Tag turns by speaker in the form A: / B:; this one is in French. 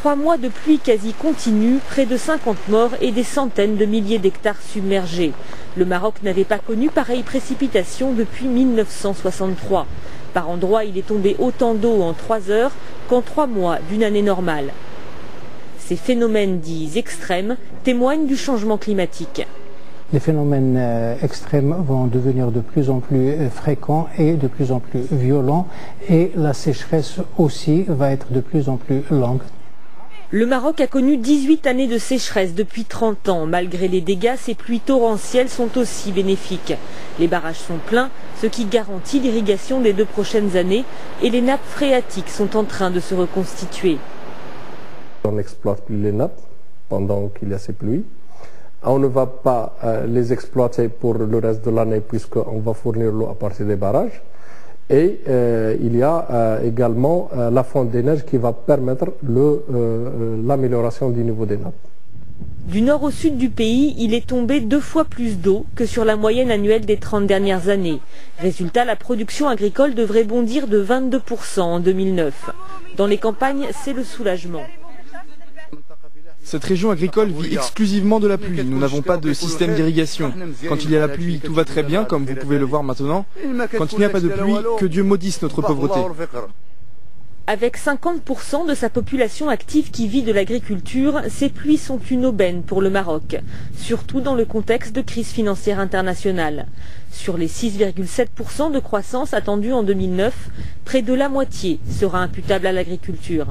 A: 3 mois de pluie quasi continue, près de 50 morts et des centaines de milliers d'hectares submergés. Le Maroc n'avait pas connu pareille précipitation depuis 1963. Par endroits, il est tombé autant d'eau en 3 heures qu'en 3 mois d'une année normale. Ces phénomènes dits extrêmes témoignent du changement climatique.
B: Les phénomènes extrêmes vont devenir de plus en plus fréquents et de plus en plus violents, et la sécheresse aussi va être de plus en plus longue.
A: Le Maroc a connu 18 années de sécheresse depuis 30 ans. Malgré les dégâts, ces pluies torrentielles sont aussi bénéfiques. Les barrages sont pleins, ce qui garantit l'irrigation des 2 prochaines années, et les nappes phréatiques sont en train de se reconstituer.
C: On n'exploite plus les nappes pendant qu'il y a ces pluies. On ne va pas les exploiter pour le reste de l'année puisqu'on va fournir l'eau à partir des barrages. Et il y a également la fonte des neiges qui va permettre l'amélioration du niveau des nappes.
A: Du nord au sud du pays, il est tombé 2 fois plus d'eau que sur la moyenne annuelle des 30 dernières années. Résultat, la production agricole devrait bondir de 22% en 2009. Dans les campagnes, c'est le soulagement.
D: Cette région agricole vit exclusivement de la pluie. Nous n'avons pas de système d'irrigation. Quand il y a la pluie, tout va très bien, comme vous pouvez le voir maintenant. Quand il n'y a pas de pluie, que Dieu maudisse notre pauvreté.
A: Avec 50% de sa population active qui vit de l'agriculture, ces pluies sont une aubaine pour le Maroc, surtout dans le contexte de crise financière internationale. Sur les 6,7% de croissance attendue en 2009, près de la moitié sera imputable à l'agriculture.